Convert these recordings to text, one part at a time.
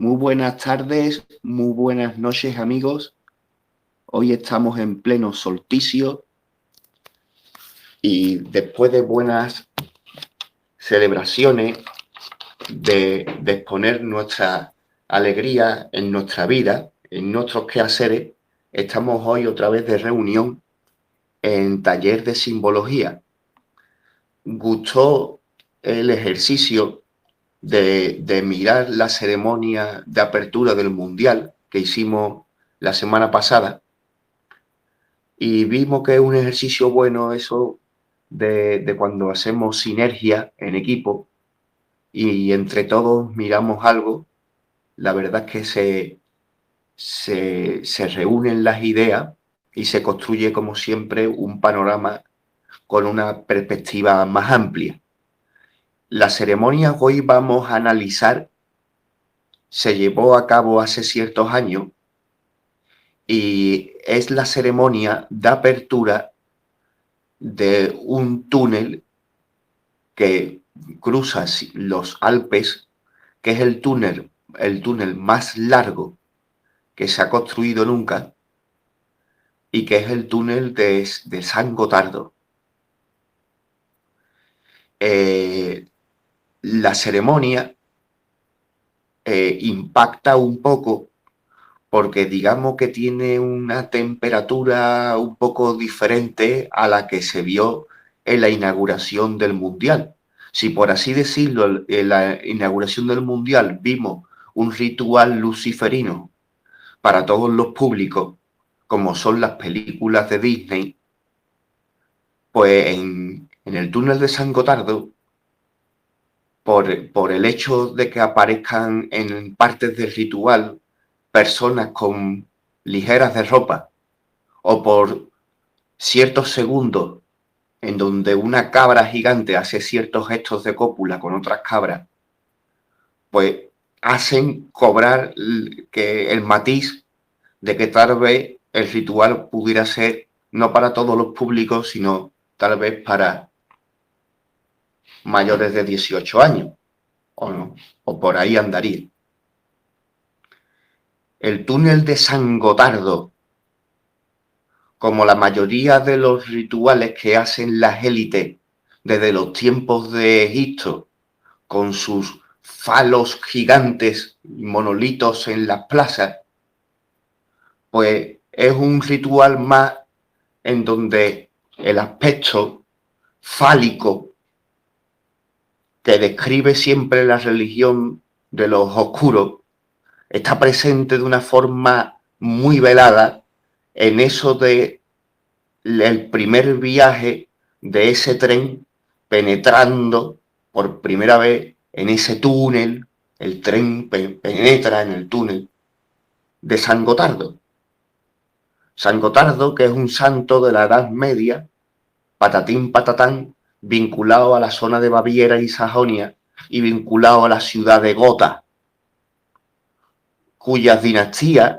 Muy buenas tardes, muy buenas noches, amigos. Hoy estamos en pleno solsticio y después de buenas celebraciones de exponer nuestra alegría en nuestra vida, en nuestros quehaceres, estamos hoy otra vez de reunión en taller de simbología. Gustó el ejercicio de mirar la ceremonia de apertura del Mundial que hicimos la semana pasada y vimos que es un ejercicio bueno eso de cuando hacemos sinergia en equipo y entre todos miramos algo. La verdad es que se reúnen las ideas y se construye, como siempre, un panorama con una perspectiva más amplia. La ceremonia que hoy vamos a analizar se llevó a cabo hace ciertos años y es la ceremonia de apertura de un túnel que cruza los Alpes, que es el túnel más largo que se ha construido nunca y que es el túnel de San Gotardo. La ceremonia impacta un poco porque digamos que tiene una temperatura un poco diferente a la que se vio en la inauguración del Mundial. Si por así decirlo, en la inauguración del Mundial vimos un ritual luciferino para todos los públicos, como son las películas de Disney, pues en el túnel de San Gotardo, por el hecho de que aparezcan en partes del ritual personas con ligeras de ropa o por ciertos segundos en donde una cabra gigante hace ciertos gestos de cópula con otras cabras, pues hacen cobrar que el matiz de que tal vez el ritual pudiera ser no para todos los públicos, sino tal vez para mayores de 18 años, o, no, o por ahí andaría. El túnel de San Gotardo, como la mayoría de los rituales que hacen las élites desde los tiempos de Egipto, con sus falos gigantes y monolitos en las plazas, pues es un ritual más en donde el aspecto fálico que describe siempre la religión de los oscuros está presente de una forma muy velada en eso de el primer viaje de ese tren penetrando por primera vez en ese túnel. El tren penetra en el túnel de San Gotardo. San Gotardo, que es un santo de la Edad Media, patatín patatán, vinculado a la zona de Baviera y Sajonia y vinculado a la ciudad de Gotha, cuyas dinastías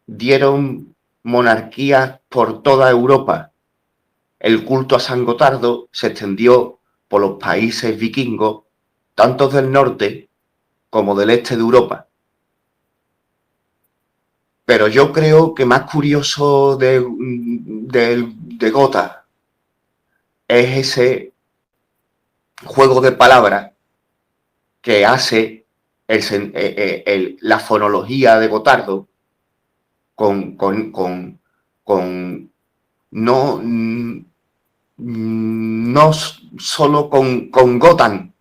dieron monarquías por toda Europa. El culto a San Gotardo se extendió por los países vikingos, tanto del norte como del este de Europa. Pero yo creo que más curioso de Gotha es ese juego de palabras que hace la fonología de Gotardo con no, no solo con Gotan,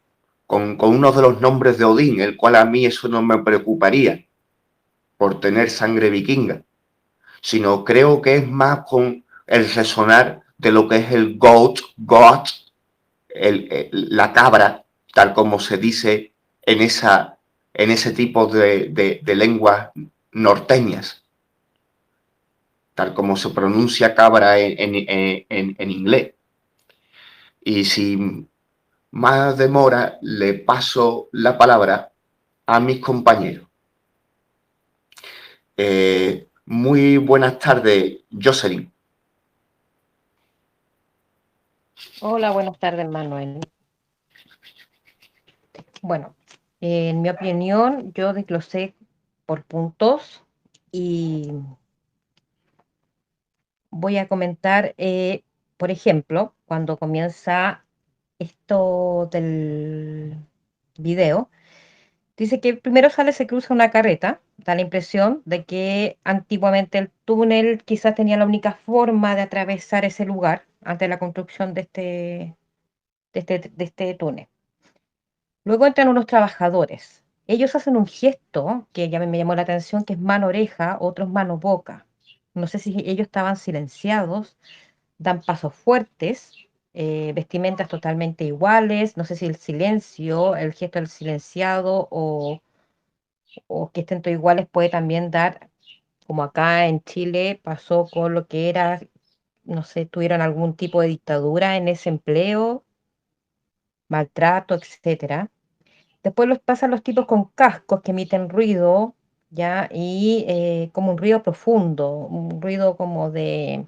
con uno de los nombres de Odín, el cual a mí eso no me preocuparía por tener sangre vikinga, sino creo que es más con el resonar de lo que es el goat, la cabra, tal como se dice en ese tipo de lenguas norteñas, tal como se pronuncia cabra en inglés. Y sin más demora, le paso la palabra a mis compañeros. Muy buenas tardes, Jocelyn. Hola, buenas tardes, Manuel. Bueno, En mi opinión, yo desglosé por puntos y voy a comentar, por ejemplo, cuando comienza esto del video, dice que primero sale, se cruza una carreta, da la impresión de que antiguamente el túnel quizás tenía la única forma de atravesar ese lugar antes de la construcción de este túnel. Luego entran unos trabajadores. Ellos hacen un gesto que ya me llamó la atención, que es mano-oreja, otros mano-boca. No sé si ellos estaban silenciados, dan pasos fuertes, vestimentas totalmente iguales. No sé si el silencio, el gesto del silenciado o que estén todos iguales puede también dar, como acá en Chile pasó con lo que era, no sé, tuvieron algún tipo de dictadura en ese empleo, maltrato, etcétera. Después los pasan los tipos con cascos que emiten ruido, ¿ya? Y como un ruido profundo, un ruido como de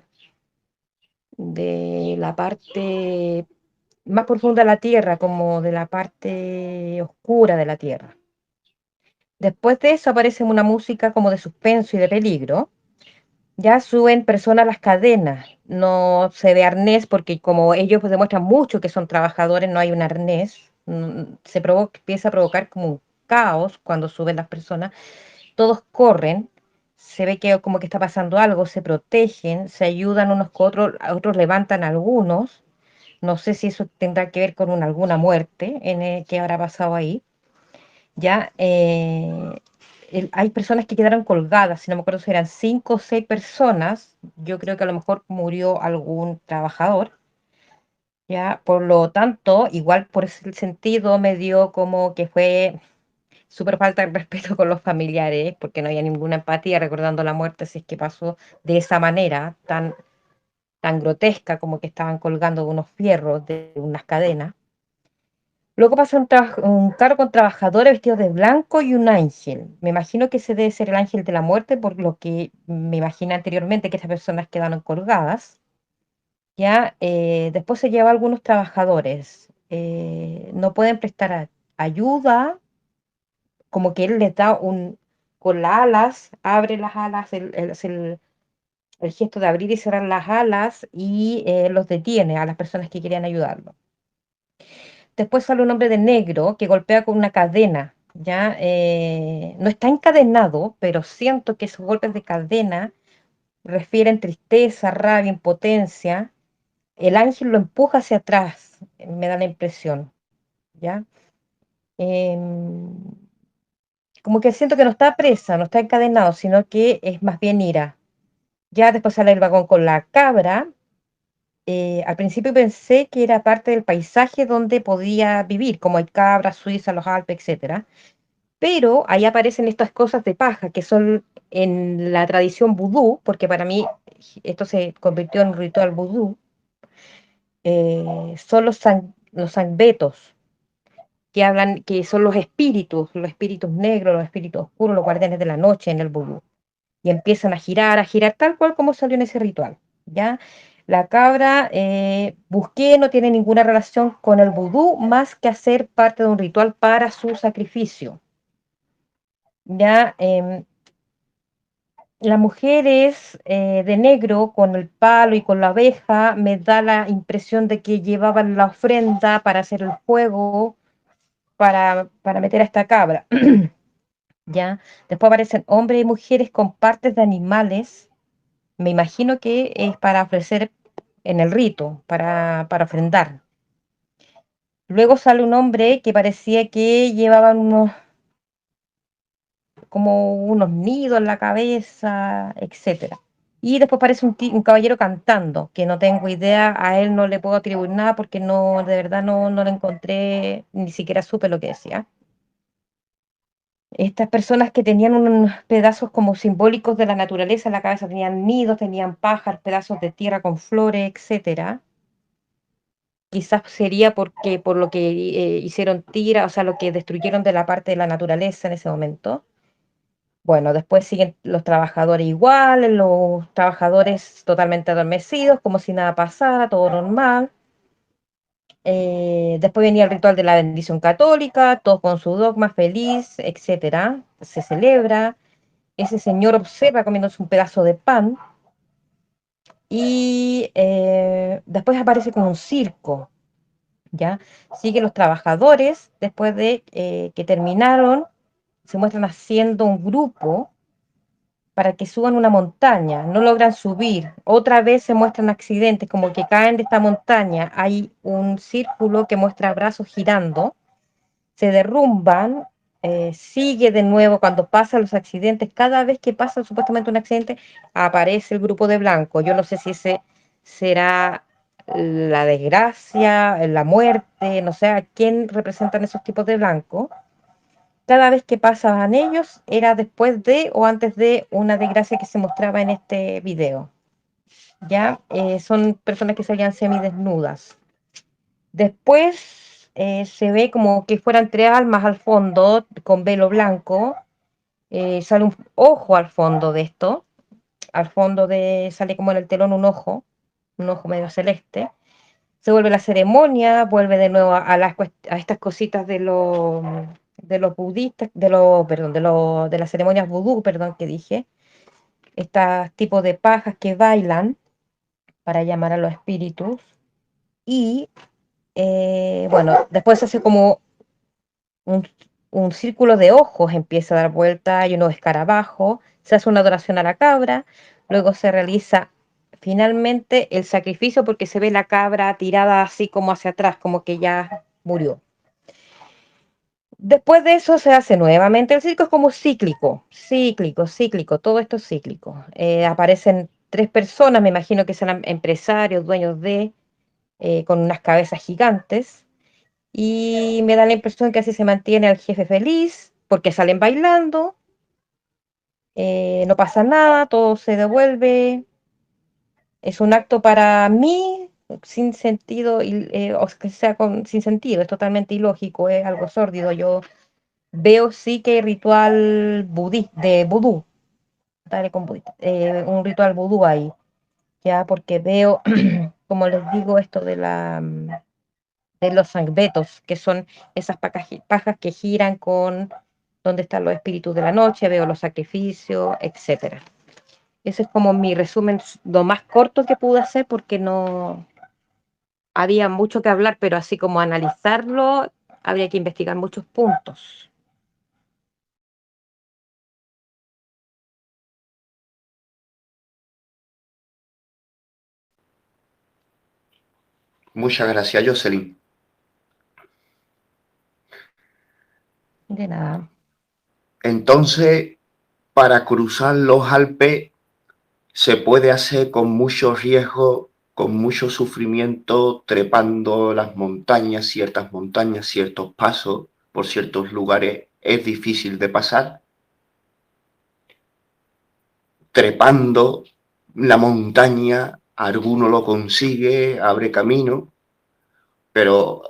la parte más profunda de la Tierra, como de la parte oscura de la Tierra. Después de eso aparece una música como de suspenso y de peligro. Ya suben personas a las cadenas, no se ve arnés porque como ellos pues demuestran mucho que son trabajadores, no hay un arnés, empieza a provocar como un caos cuando suben las personas, todos corren, se ve que como que está pasando algo, se protegen, se ayudan unos con otros, otros levantan a algunos, no sé si eso tendrá que ver con alguna muerte que habrá pasado ahí, ya hay personas que quedaron colgadas, si no me acuerdo si eran 5 o 6 personas, yo creo que a lo mejor murió algún trabajador, ya, por lo tanto, igual por ese sentido me dio como que fue súper falta de respeto con los familiares, porque no había ninguna empatía recordando la muerte si es que pasó de esa manera, tan grotesca como que estaban colgando de unos fierros, de unas cadenas. Luego pasa un carro con trabajadores vestidos de blanco y un ángel. Me imagino que ese debe ser el ángel de la muerte, por lo que me imaginé anteriormente que estas personas quedaron colgadas. Ya, después se lleva a algunos trabajadores. No pueden prestar ayuda, como que él les da con las alas, abre las alas, hace el gesto de abrir y cerrar las alas y los detiene a las personas que querían ayudarlo. Después sale un hombre de negro que golpea con una cadena, ¿ya? No está encadenado, pero siento que esos golpes de cadena refieren tristeza, rabia, impotencia. El ángel lo empuja hacia atrás, me da la impresión, ¿ya? Em, Como que siento que no está presa, no está encadenado, sino que es más bien ira. Ya después sale el vagón con la cabra. Al principio pensé que era parte del paisaje donde podía vivir, como hay cabras, Suiza, los Alpes, etcétera. Pero ahí aparecen estas cosas de paja que son en la tradición vudú, porque para mí esto se convirtió en un ritual vudú, son los sangbetos, que hablan, que son los espíritus negros, los espíritus oscuros, los guardianes de la noche en el vudú. Y empiezan a girar tal cual como salió en ese ritual. ¿Ya? La cabra, busqué, no tiene ninguna relación con el vudú más que hacer parte de un ritual para su sacrificio. Ya, las mujeres de negro con el palo y con la abeja me da la impresión de que llevaban la ofrenda para hacer el fuego, para meter a esta cabra. ¿Ya? Después aparecen hombres y mujeres con partes de animales. Me imagino que es para ofrecer en el rito, para ofrendar. Luego sale un hombre que parecía que llevaban como unos nidos en la cabeza, etcétera. Y después aparece un caballero cantando, que no tengo idea, a él no le puedo atribuir nada porque no, de verdad no lo encontré, ni siquiera supe lo que decía. Estas personas que tenían unos pedazos como simbólicos de la naturaleza en la cabeza, tenían nidos, tenían pájaros, pedazos de tierra con flores, etcétera. Quizás sería porque por lo que hicieron tira, o sea, lo que destruyeron de la parte de la naturaleza en ese momento. Bueno, después siguen los trabajadores iguales, los trabajadores totalmente adormecidos, como si nada pasara, todo normal. Después venía el ritual de la bendición católica, todos con su dogma feliz, etcétera. Se celebra. Ese señor observa comiéndose un pedazo de pan y después aparece como un circo, ¿ya? Siguen los trabajadores, después de que terminaron, se muestran haciendo un grupo para que suban una montaña, no logran subir, otra vez se muestran accidentes, como que caen de esta montaña, hay un círculo que muestra brazos girando, se derrumban, sigue de nuevo cuando pasan los accidentes, cada vez que pasa supuestamente un accidente, aparece el grupo de blanco. Yo no sé si ese será la desgracia, la muerte, no sé a quién representan esos tipos de blanco. Cada vez que pasaban ellos era después de o antes de una desgracia que se mostraba en este video. Ya son personas que salían semidesnudas. Después se ve como que fueran tres almas al fondo con velo blanco. Sale un ojo al fondo de esto. Al fondo sale como en el telón un ojo medio celeste. Se vuelve la ceremonia, vuelve de nuevo a estas cositas de los budistas, perdón, de las ceremonias vudú, perdón, que dije. Estos tipos de pajas que bailan para llamar a los espíritus. Y bueno, después se hace como un, un círculo de ojos empieza a dar vuelta, hay unos escarabajos, se hace una adoración a la cabra, luego se realiza finalmente el sacrificio porque se ve la cabra tirada así como hacia atrás, como que ya murió. Después de eso se hace nuevamente el circo, es como cíclico, cíclico, cíclico, todo esto es cíclico. Aparecen tres personas, me imagino que serán empresarios, dueños con unas cabezas gigantes, y me da la impresión que así se mantiene al jefe feliz, porque salen bailando, no pasa nada, todo se devuelve. Es un acto para mí sin sentido, o que sea sin sentido, es totalmente ilógico, es algo sórdido. Yo veo sí que hay ritual de vudú, dale con budista, un ritual vudú ahí, ya, porque veo, como les digo, esto de los sangbetos, que son esas pajas que giran con donde están los espíritus de la noche, veo los sacrificios, etcétera. Ese es como mi resumen, lo más corto que pude hacer porque no había mucho que hablar, pero así como analizarlo, habría que investigar muchos puntos. Muchas gracias, Jocelyn. De nada. Entonces, para cruzar los Alpes se puede hacer con mucho riesgo, con mucho sufrimiento, trepando las montañas, ciertos pasos por ciertos lugares. Es difícil de pasar. Trepando la montaña, alguno lo consigue, abre camino, pero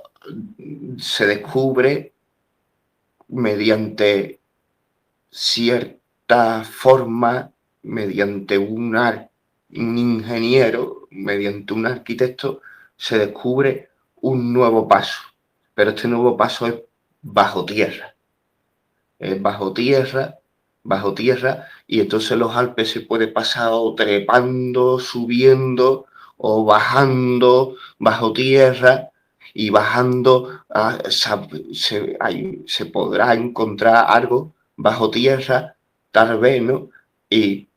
se descubre mediante cierta forma, mediante un ingeniero, mediante un arquitecto, se descubre un nuevo paso. Pero este nuevo paso es bajo tierra. Es bajo tierra, y entonces los Alpes se puede pasar o trepando, subiendo o bajando bajo tierra, y bajando se podrá encontrar algo bajo tierra, tal vez, ¿no? Y,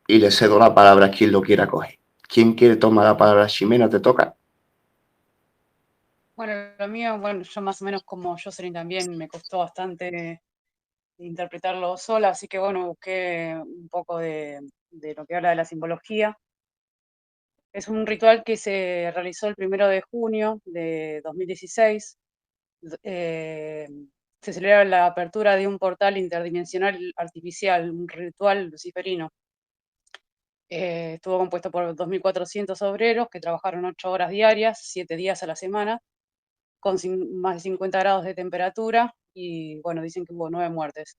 y le cedo la palabra a quien lo quiera coger. ¿Quién quiere tomar la palabra? Ximena, te toca. Bueno, lo mío, bueno, yo más o menos como Jocelyn también me costó bastante interpretarlo sola, así que bueno, busqué un poco de lo que habla de la simbología. Es un ritual que se realizó el 1 de junio de 2016. eh, Se celebra la apertura de un portal interdimensional artificial, un ritual luciferino. Estuvo compuesto por 2.400 obreros que trabajaron 8 horas diarias, 7 días a la semana, con más de 50 grados de temperatura, y bueno, dicen que hubo 9 muertes.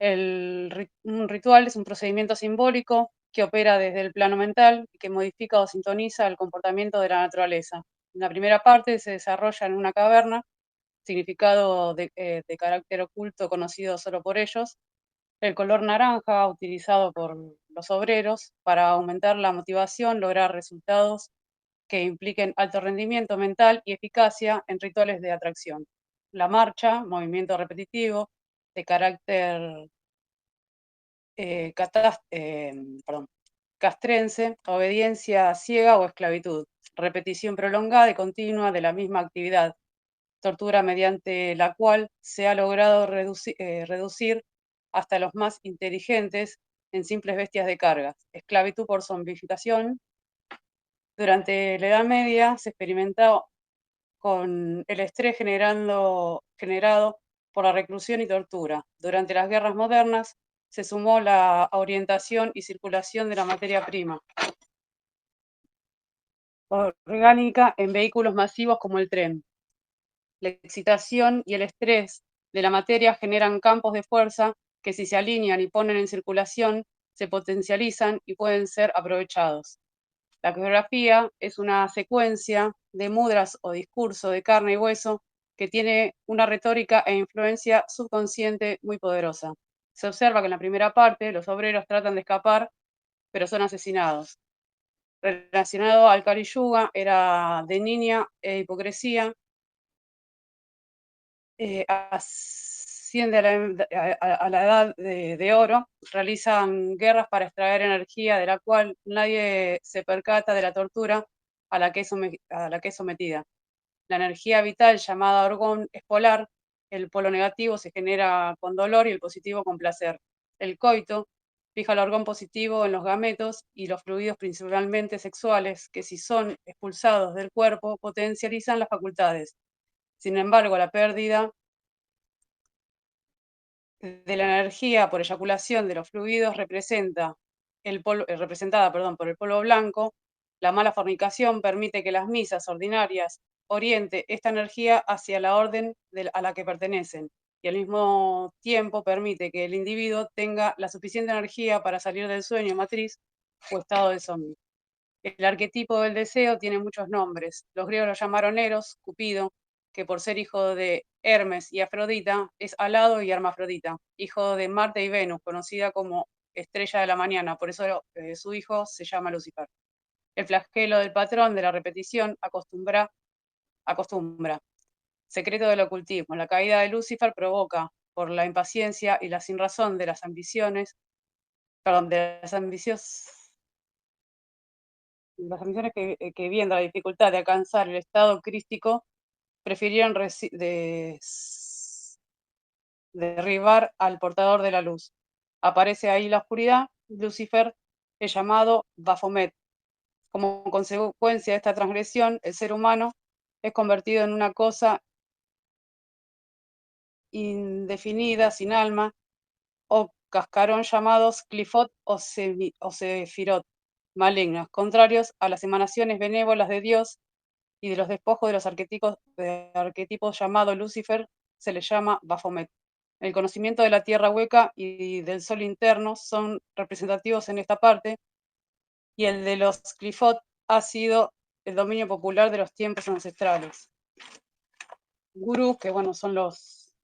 Un ritual es un procedimiento simbólico que opera desde el plano mental y que modifica o sintoniza el comportamiento de la naturaleza. La primera parte se desarrolla en una caverna, significado de carácter oculto conocido solo por ellos. El color naranja, utilizado por los obreros para aumentar la motivación, lograr resultados que impliquen alto rendimiento mental y eficacia en rituales de atracción. La marcha, movimiento repetitivo, de carácter castrense, obediencia ciega o esclavitud, repetición prolongada y continua de la misma actividad, tortura mediante la cual se ha logrado reducir hasta los más inteligentes en simples bestias de carga, esclavitud por zombificación. Durante la Edad Media se experimentó con el estrés generado por la reclusión y tortura. Durante las guerras modernas se sumó la orientación y circulación de la materia prima orgánica en vehículos masivos como el tren. La excitación y el estrés de la materia generan campos de fuerza que, si se alinean y ponen en circulación, se potencializan y pueden ser aprovechados. La coreografía es una secuencia de mudras o discurso de carne y hueso que tiene una retórica e influencia subconsciente muy poderosa. Se observa que en la primera parte los obreros tratan de escapar, pero son asesinados. Relacionado al Kali Yuga, era de niña e hipocresía, asciende a la edad de oro, realizan guerras para extraer energía de la cual nadie se percata de la tortura a la que es sometida. La energía vital llamada orgón es polar, el polo negativo se genera con dolor y el positivo con placer. El coito fija el orgón positivo en los gametos y los fluidos principalmente sexuales, que si son expulsados del cuerpo potencializan las facultades. Sin embargo, la pérdida de la energía por eyaculación de los fluidos representada por el polvo blanco. La mala fornicación permite que las misas ordinarias oriente esta energía hacia la orden a la que pertenecen y al mismo tiempo permite que el individuo tenga la suficiente energía para salir del sueño matriz o estado de zombie. El arquetipo del deseo tiene muchos nombres. Los griegos lo llamaron Eros, Cupido, que por ser hijo de Hermes y Afrodita es alado y hermafrodita, hijo de Marte y Venus, conocida como estrella de la mañana, por eso su hijo se llama Lucifer. El flagelo del patrón de la repetición acostumbra. Secreto del ocultismo. La caída de Lucifer provoca por la impaciencia y la sinrazón de las ambiciones, que viendo la dificultad de alcanzar el estado crístico, prefirieron derribar al portador de la luz. Aparece ahí la oscuridad. Lucifer es llamado Baphomet. Como consecuencia de esta transgresión, el ser humano es convertido en una cosa indefinida, sin alma, o cascarón, llamados Clifot o Sefirot, malignos, contrarios a las emanaciones benévolas de Dios, y de los despojos de los arquetipos llamado Lucifer se le llama Baphomet. El conocimiento de la tierra hueca y del sol interno son representativos en esta parte, y el de los Clifot ha sido el dominio popular de los tiempos ancestrales. Gurús, que bueno, son los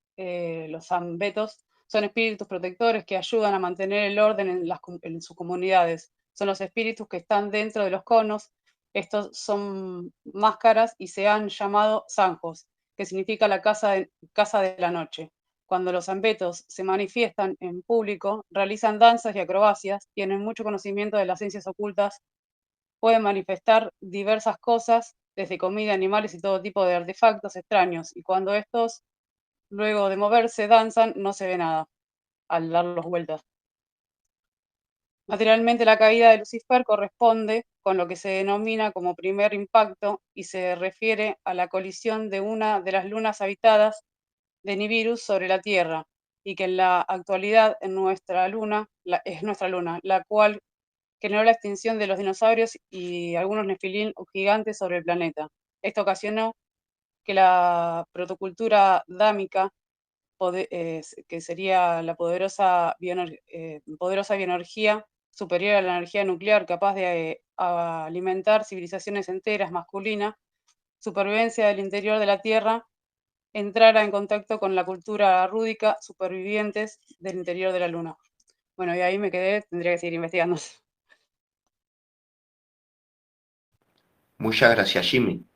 zambetos, son espíritus protectores que ayudan a mantener el orden en sus comunidades. Son los espíritus que están dentro de los conos. Estos son máscaras y se han llamado zanjos, que significa la casa de la noche. Cuando los zambetos se manifiestan en público, realizan danzas y acrobacias, tienen mucho conocimiento de las ciencias ocultas, pueden manifestar diversas cosas, desde comida, animales y todo tipo de artefactos extraños, y cuando estos, luego de moverse, danzan, no se ve nada al darlos vueltas. Materialmente, la caída de Lucifer corresponde con lo que se denomina como primer impacto y se refiere a la colisión de una de las lunas habitadas de Nibiru sobre la Tierra, y que en la actualidad es nuestra luna, la cual generó la extinción de los dinosaurios y algunos nefilín o gigantes sobre el planeta. Esto ocasionó que la protocultura dámica, que sería la poderosa bioenergía, superior a la energía nuclear, capaz de alimentar civilizaciones enteras, masculina, supervivencia del interior de la Tierra, entrara en contacto con la cultura rúdica, supervivientes del interior de la Luna. Bueno, y ahí me quedé, tendría que seguir investigando. Muchas gracias, Jimmy.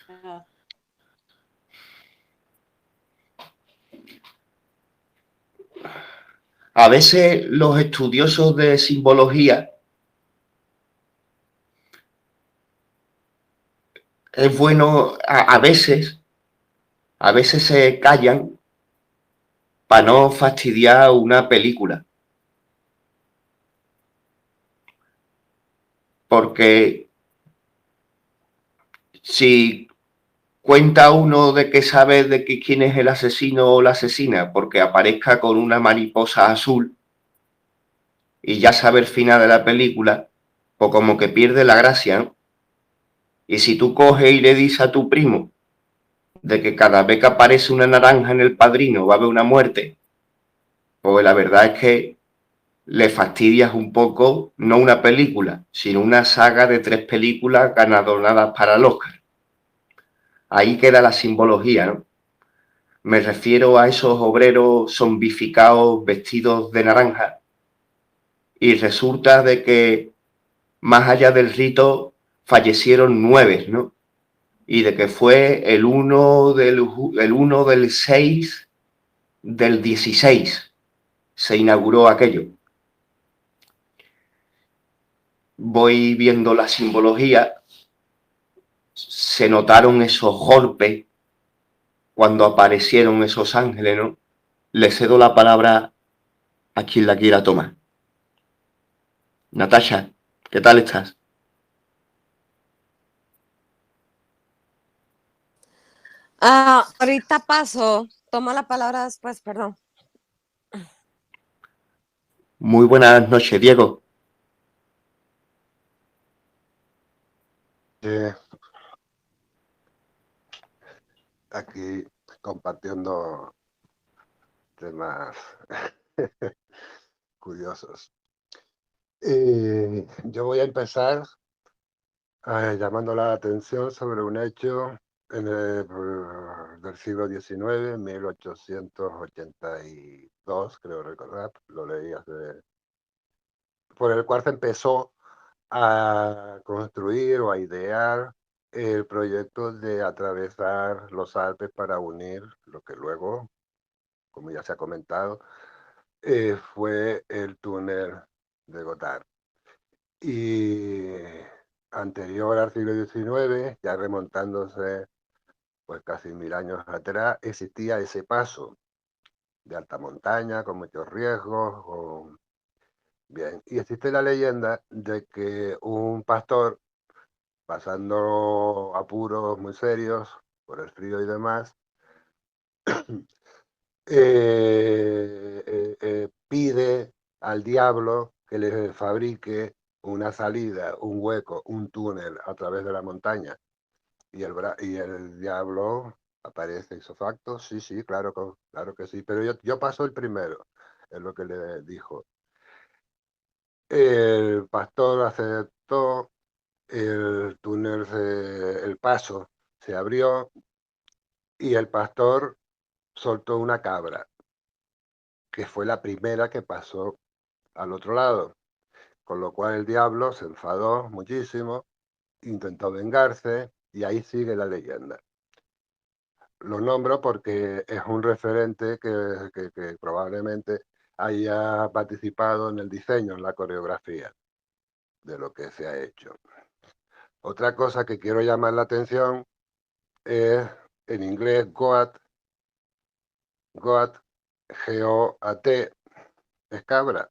Nada. A veces los estudiosos de simbología es bueno, a veces se callan para no fastidiar una película. Porque si cuenta uno de que sabe de que quién es el asesino o la asesina porque aparezca con una mariposa azul y ya sabe el final de la película, pues como que pierde la gracia, ¿no? Y si tú coges y le dices a tu primo de que cada vez que aparece una naranja en El Padrino va a haber una muerte, pues la verdad es que le fastidias un poco, no una película, sino una saga de 3 películas galardonadas para el Oscar. Ahí queda la simbología, ¿no? Me refiero a esos obreros zombificados vestidos de naranja y resulta de que más allá del rito fallecieron 9, ¿no? Y de que fue el 1 del 6 del 16 se inauguró aquello. Voy viendo la simbología, se notaron esos golpes cuando aparecieron esos ángeles, ¿no? Le cedo la palabra a quien la quiera tomar. Natasha, ¿qué tal estás? Ahorita paso. Toma la palabra después, perdón. Muy buenas noches, Diego. Aquí compartiendo temas curiosos. Yo voy a empezar llamando la atención sobre un hecho del siglo XIX, 1882, creo recordar, lo leí por el cual se empezó a construir o a idear el proyecto de atravesar los Alpes para unir lo que luego, como ya se ha comentado, fue el túnel de Gotthard. Y anterior al siglo XIX, ya remontándose pues casi 1000 años atrás, existía ese paso de alta montaña con muchos riesgos. Bien, y existe la leyenda de que un pastor, pasando apuros muy serios por el frío y demás, pide al diablo que le fabrique una salida, un hueco, un túnel a través de la montaña. Y el diablo aparece isofacto, sí, sí, claro que sí, pero yo paso el primero, es lo que le dijo. El pastor aceptó, el túnel, el paso se abrió y el pastor soltó una cabra, que fue la primera que pasó al otro lado, con lo cual el diablo se enfadó muchísimo, intentó vengarse y ahí sigue la leyenda. Lo nombro porque es un referente que probablemente haya participado en el diseño, en la coreografía de lo que se ha hecho. Otra cosa que quiero llamar la atención es en inglés Goat, G-O-A-T, es cabra,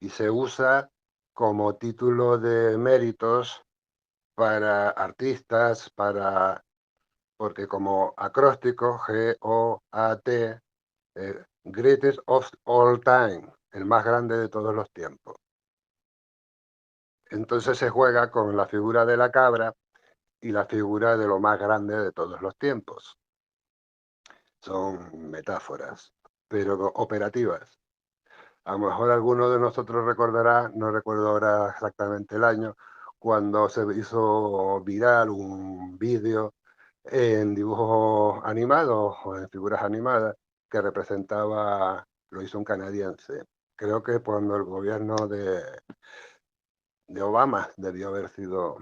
y se usa como título de méritos para artistas, porque como acróstico, G-O-A-T, greatest of all time, el más grande de todos los tiempos. Entonces se juega con la figura de la cabra y la figura de lo más grande de todos los tiempos. Son metáforas, pero operativas. A lo mejor alguno de nosotros recordará, no recuerdo ahora exactamente el año, cuando se hizo viral un vídeo en dibujos animados o en figuras animadas que representaba, lo hizo un canadiense. Creo que cuando el gobierno de Obama debió haber sido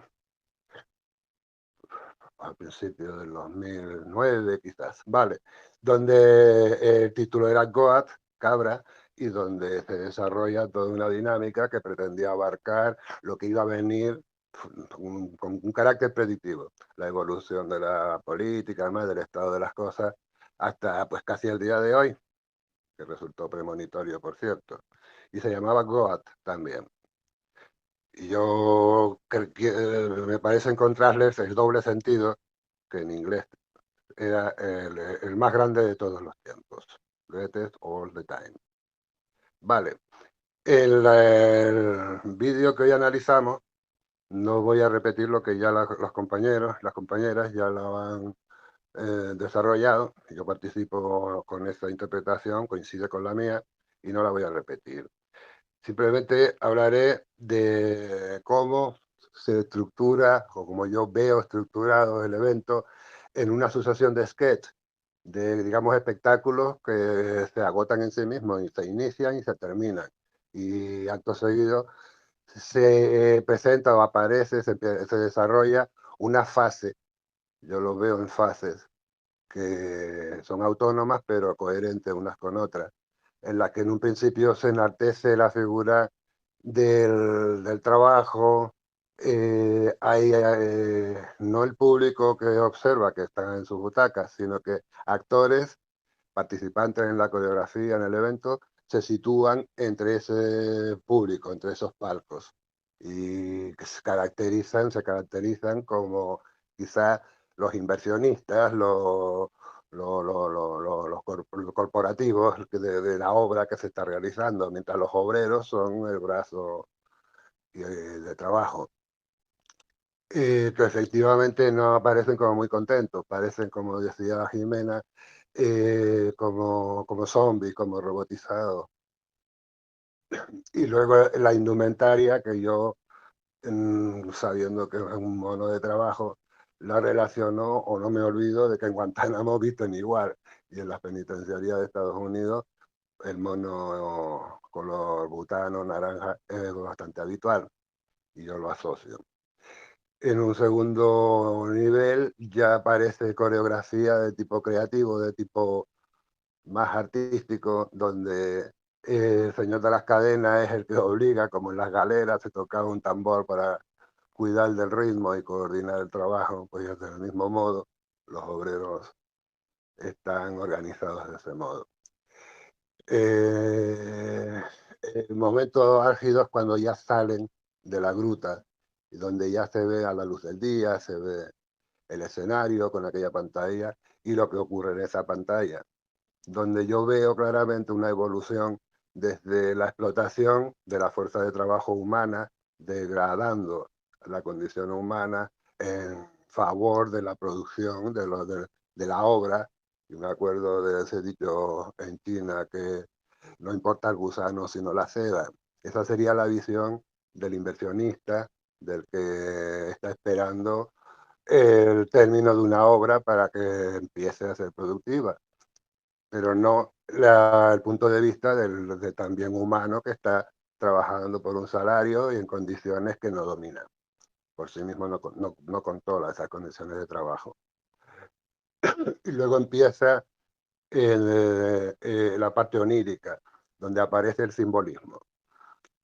al principio del 2009 quizás, vale, donde el título era Goat, cabra, y donde se desarrolla toda una dinámica que pretendía abarcar lo que iba a venir con un carácter predictivo, la evolución de la política, además del estado de las cosas, hasta pues casi el día de hoy, que resultó premonitorio, por cierto, y se llamaba Goat también. Y yo me parece encontrarles el doble sentido, que en inglés era el más grande de todos los tiempos. Greatest all the time. Vale. El vídeo que hoy analizamos, no voy a repetir lo que ya los compañeros, las compañeras ya lo han desarrollado. Yo participo con esta interpretación, coincide con la mía, y no la voy a repetir. Simplemente hablaré de cómo se estructura, o como yo veo estructurado el evento, en una sucesión de sketch, de, digamos, espectáculos que se agotan en sí mismos y se inician y se terminan. Y acto seguido se presenta o aparece, se desarrolla una fase, yo lo veo en fases, que son autónomas pero coherentes unas con otras, en las que en un principio se enaltece la figura del trabajo, hay no el público que observa que están en sus butacas, sino que actores, participantes en la coreografía, en el evento, se sitúan entre ese público, entre esos palcos, y que se caracterizan como quizás los inversionistas, los corporativos de la obra que se está realizando, mientras los obreros son el brazo de trabajo. Que efectivamente no aparecen como muy contentos, parecen, como decía Jimena, como zombies, como robotizados. Y luego la indumentaria, que yo, sabiendo que es un mono de trabajo, la relaciono o no me olvido de que en Guantánamo visten igual. Y en las penitenciarías de Estados Unidos el mono color butano, naranja, es bastante habitual y yo lo asocio. En un segundo nivel ya aparece coreografía de tipo creativo, de tipo más artístico, donde el señor de las cadenas es el que obliga, como en las galeras se tocaba un tambor para cuidar del ritmo y coordinar el trabajo, pues del mismo modo los obreros están organizados de ese modo. El momento álgido es cuando ya salen de la gruta y donde ya se ve a la luz del día, se ve el escenario con aquella pantalla y lo que ocurre en esa pantalla, donde yo veo claramente una evolución desde la explotación de la fuerza de trabajo humana, degradando la condición humana en favor de la producción de la obra. Y me acuerdo de ese dicho en China que no importa el gusano sino la seda. Esa sería la visión del inversionista, del que está esperando el término de una obra para que empiece a ser productiva, pero no el punto de vista de también humano que está trabajando por un salario y en condiciones que no domina. Por sí mismo no controla esas condiciones de trabajo. Y luego empieza la parte onírica, donde aparece el simbolismo.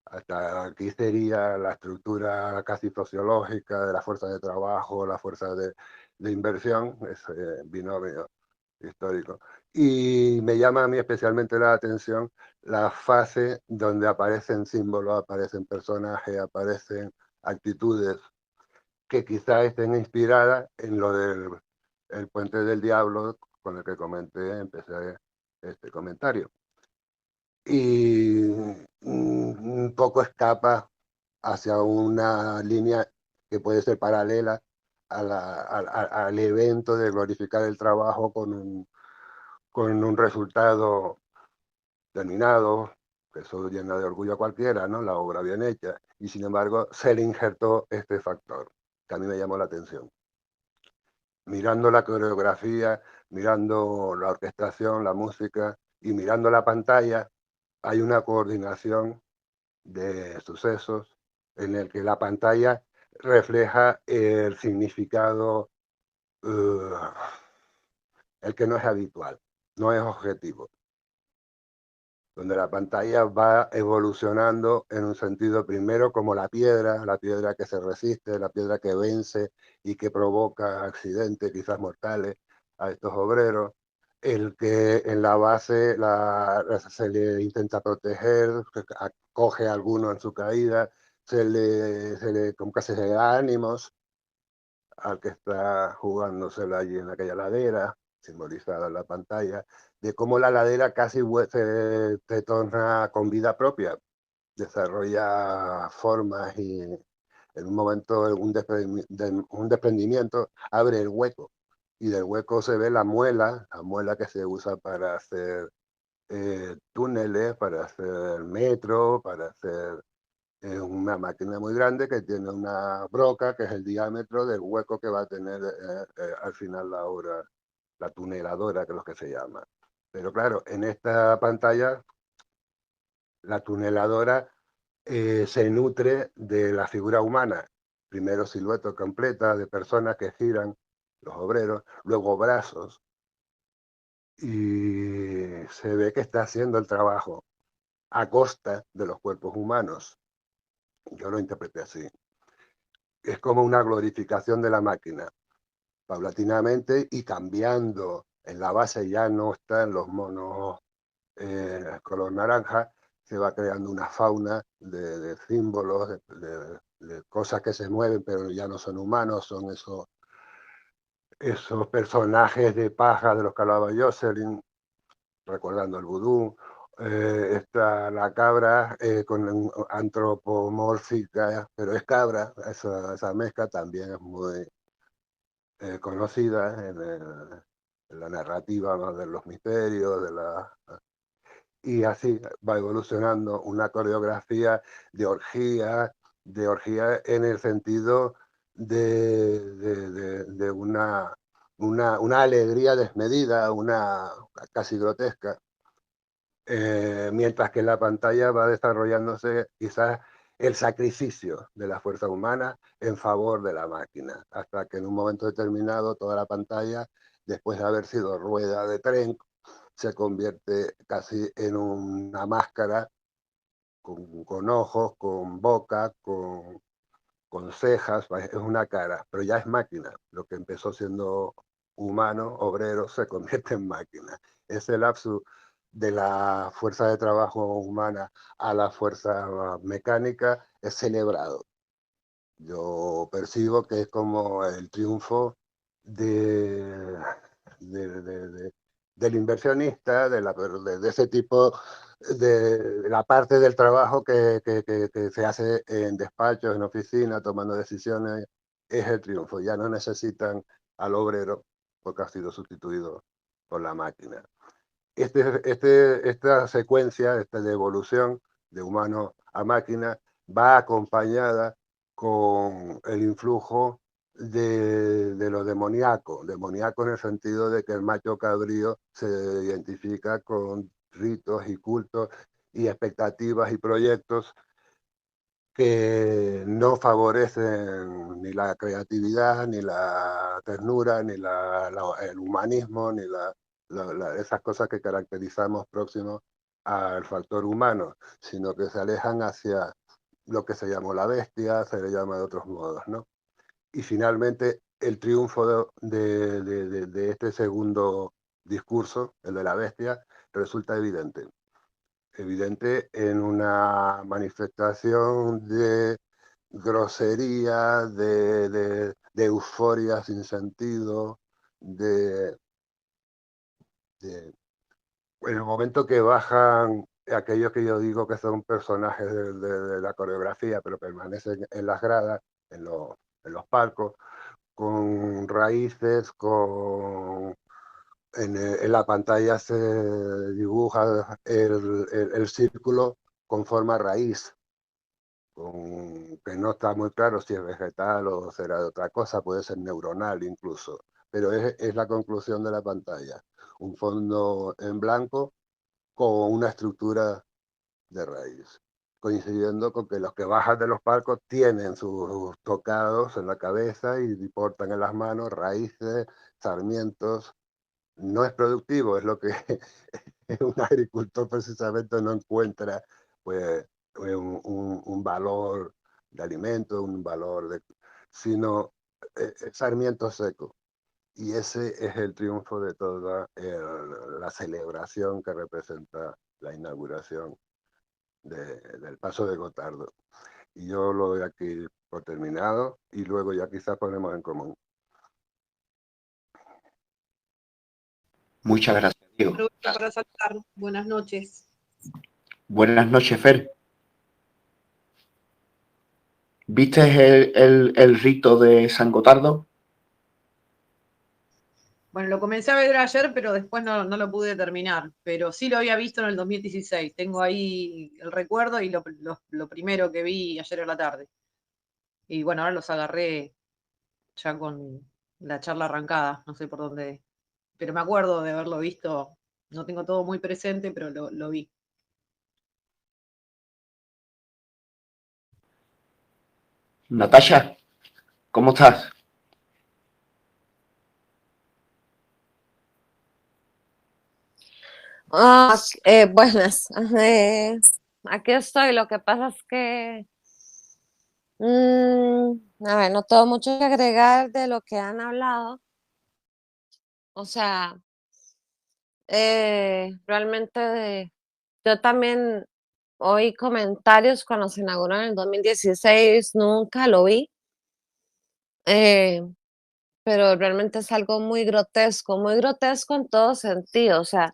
Hasta aquí sería la estructura casi sociológica de la fuerza de trabajo, la fuerza de inversión, ese binomio histórico. Y me llama a mí especialmente la atención la fase donde aparecen símbolos, aparecen personajes, aparecen actitudes que quizás estén inspiradas en lo del el puente del diablo con el que empecé este comentario. Y un poco escapa hacia una línea que puede ser paralela al evento de glorificar el trabajo con un resultado terminado, que eso llena de orgullo a cualquiera, ¿no? La obra bien hecha, y sin embargo se le injertó este factor, que a mí me llamó la atención. Mirando la coreografía, mirando la orquestación, la música y mirando la pantalla, hay una coordinación de sucesos en el que la pantalla refleja el significado, el que no es habitual, no es objetivo, donde la pantalla va evolucionando en un sentido primero como la piedra que se resiste, la piedra que vence y que provoca accidentes quizás mortales a estos obreros, el que en la base se le intenta proteger, acoge a alguno en su caída, como que se le da ánimos al que está jugándosela allí en aquella ladera, simbolizada en la pantalla, de cómo la ladera casi se torna con vida propia, desarrolla formas y en un momento un desprendimiento abre el hueco y del hueco se ve la muela que se usa para hacer túneles, para hacer metro, para hacer una máquina muy grande que tiene una broca que es el diámetro del hueco que va a tener al final la obra, la tuneladora, que es lo que se llama. Pero claro, en esta pantalla la tuneladora se nutre de la figura humana. Primero silueta completa de personas que giran, los obreros, luego brazos, y se ve que está haciendo el trabajo a costa de los cuerpos humanos. Yo lo interpreté así. Es como una glorificación de la máquina, paulatinamente y cambiando. En la base ya no están los monos color naranja, se va creando una fauna de símbolos, de cosas que se mueven, pero ya no son humanos, son esos personajes de paja de los que hablaba Jocelyn, recordando el vudú. Está la cabra antropomórfica, pero es cabra, esa mezcla también es muy conocida en la narrativa, ¿no?, de los misterios, y así va evolucionando una coreografía de orgía en el sentido de una alegría desmedida, una casi grotesca, mientras que en la pantalla va desarrollándose quizás el sacrificio de la fuerza humana en favor de la máquina, hasta que en un momento determinado toda la pantalla, después de haber sido rueda de tren, se convierte casi en una máscara con ojos, con boca, con cejas, es una cara, pero ya es máquina. Lo que empezó siendo humano, obrero, se convierte en máquina. Ese lapsus de la fuerza de trabajo humana a la fuerza mecánica es celebrado. Yo percibo que es como el triunfo de, del inversionista, de ese tipo de la parte del trabajo que se hace en despachos, en oficinas, tomando decisiones, es el triunfo. Ya no necesitan al obrero porque ha sido sustituido por la máquina. Esta secuencia de evolución de humano a máquina va acompañada con el influjo de lo demoníaco en el sentido de que el macho cabrío se identifica con ritos y cultos y expectativas y proyectos que no favorecen ni la creatividad, ni la ternura, ni el humanismo, ni esas cosas que caracterizamos próximos al factor humano, sino que se alejan hacia lo que se llamó la bestia, se le llama de otros modos, ¿no? Y finalmente el triunfo de este segundo discurso, el de la bestia, resulta evidente en una manifestación de grosería, de euforia sin sentido, en el momento que bajan aquellos que yo digo que son personajes de la coreografía, pero permanecen en las gradas, en los palcos, con raíces, en la pantalla se dibuja el círculo con forma raíz, que no está muy claro si es vegetal o será de otra cosa, puede ser neuronal incluso, pero es la conclusión de la pantalla. Un fondo en blanco con una estructura de raíz, coincidiendo con que los que bajan de los palcos tienen sus tocados en la cabeza y portan en las manos raíces, sarmientos. No es productivo, es lo que un agricultor precisamente no encuentra, pues, un valor de alimento, un valor de, sino sarmiento seco. Y ese es el triunfo de toda la celebración que representa la inauguración del paso de Gotardo. Y yo lo doy aquí por terminado y luego ya quizás ponemos en común. Muchas gracias, Diego. Aprovecho para saludar. Buenas noches. Buenas noches, Fer. ¿Viste el rito de San Gotardo? Bueno, lo comencé a ver ayer, pero después no lo pude terminar. Pero sí lo había visto en el 2016. Tengo ahí el recuerdo y lo primero que vi ayer a la tarde. Y bueno, ahora los agarré ya con la charla arrancada. No sé por dónde. Pero me acuerdo de haberlo visto. No tengo todo muy presente, pero lo vi. Natasha, ¿cómo estás? Buenas. Aquí estoy. Lo que pasa es que, a ver, no tengo mucho que agregar de lo que han hablado. O sea, realmente yo también oí comentarios cuando se inauguró en el 2016, nunca lo vi. eh, pero realmente es algo muy grotesco en todo sentido, o sea,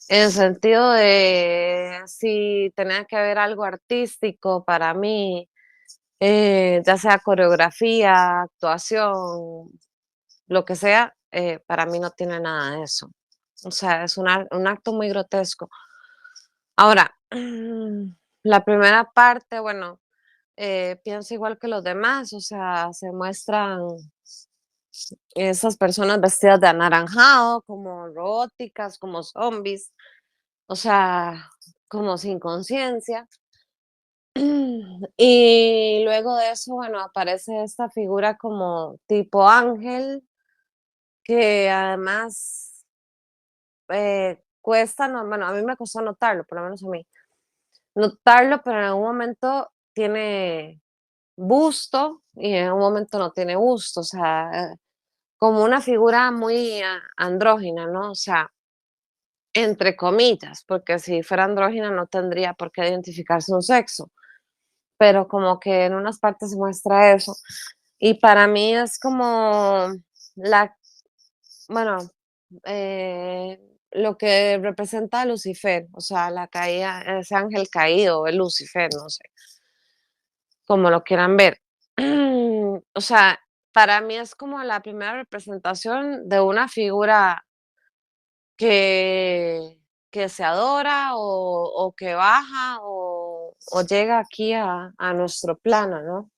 en el sentido de si tenía que haber algo artístico para mí, ya sea coreografía, actuación, lo que sea, para mí no tiene nada de eso. O sea, es un acto muy grotesco. Ahora, la primera parte, bueno, pienso igual que los demás, o sea, se muestran esas personas vestidas de anaranjado, como robóticas, como zombies, o sea, como sin conciencia. Y luego de eso, bueno, aparece esta figura como tipo ángel, que además cuesta, no, bueno, a mí me costó notarlo, por lo menos a mí, notarlo, pero en algún momento tiene busto y en un momento no tiene busto, o sea, como una figura muy andrógina, ¿no? O sea, entre comillas, porque si fuera andrógina no tendría por qué identificarse un sexo, pero como que en unas partes muestra eso. Y para mí es como la, bueno, eh, lo que representa a Lucifer, o sea, la caída, ese ángel caído, el Lucifer, no sé, como lo quieran ver. O sea, para mí es como la primera representación de una figura que, que se adora o que baja o llega aquí a nuestro plano, ¿no?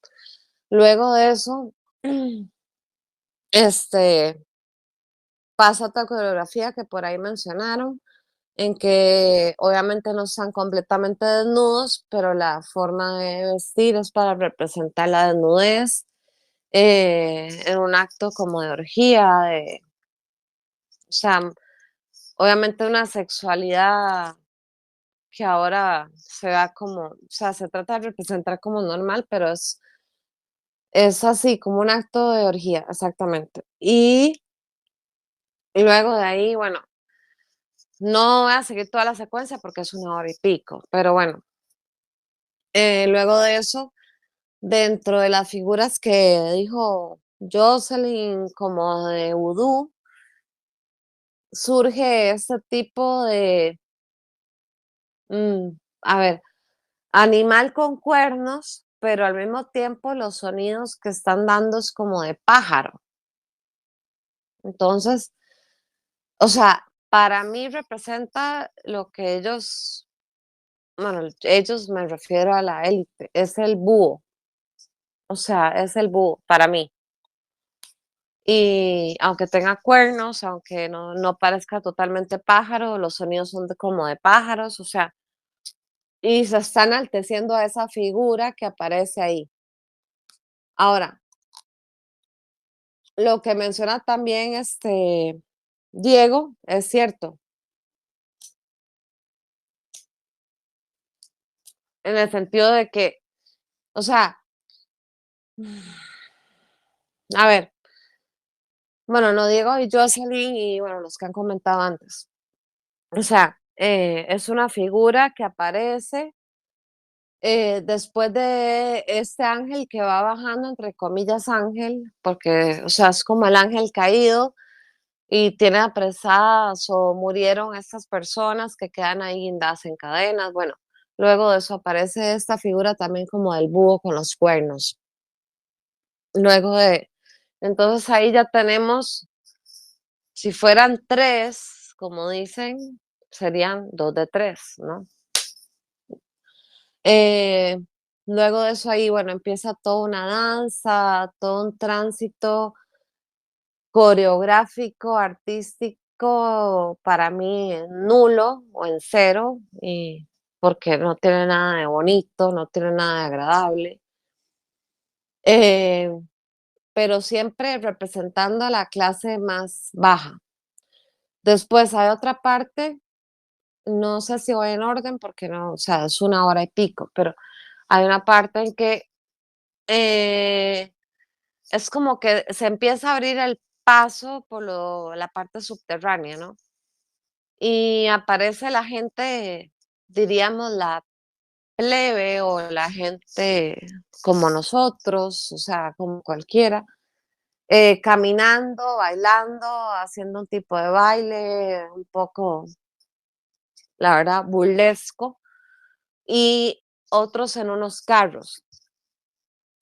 Luego de eso, este, pasa otra coreografía que por ahí mencionaron, en que obviamente no están completamente desnudos, pero la forma de vestir es para representar la desnudez en un acto como de orgía, o sea, obviamente una sexualidad que ahora se da como, o sea, se trata de representar como normal, pero es así, como un acto de orgía, exactamente. Y luego de ahí, bueno, no voy a seguir toda la secuencia porque es 1 hora y pico, pero bueno, luego de eso, dentro de las figuras que dijo Jocelyn como de vudú, surge este tipo de, mm, a ver, animal con cuernos, pero al mismo tiempo los sonidos que están dando es como de pájaro. Entonces, o sea, para mí representa lo que ellos bueno, ellos me refiero a la élite, es el búho, o sea, es el búho para mí. Y aunque tenga cuernos, aunque no parezca totalmente pájaro, los sonidos son como de pájaros, o sea, y se está enalteciendo a esa figura que aparece ahí. Ahora, lo que menciona también Diego es cierto, en el sentido de que, o sea, a ver, bueno, no Diego y Jocelyn y bueno, los que han comentado antes. O sea, es una figura que aparece después de este ángel que va bajando, entre comillas, ángel, porque, o sea, es como el ángel caído y tiene apresadas o murieron estas personas que quedan ahí guindadas en cadenas. Bueno, luego de eso aparece esta figura también como del búho con los cuernos. Entonces ahí ya tenemos, si fueran tres, como dicen, serían dos de tres, ¿no? Eh, Luego de eso ahí, bueno, empieza toda una danza, todo un tránsito coreográfico, artístico, para mí nulo o en cero, y porque no tiene nada de bonito, no tiene nada de agradable. Eh, pero siempre representando a la clase más baja. Después hay otra parte, no sé si voy en orden porque no, o sea, es 1 hora y pico, pero hay una parte en que eh, es como que se empieza a abrir el paso por la parte subterránea, ¿no? Y aparece la gente, diríamos, la plebe o la gente como nosotros, o sea, como cualquiera, caminando, bailando, haciendo un tipo de baile un poco, la verdad, burlesco, y otros en unos carros.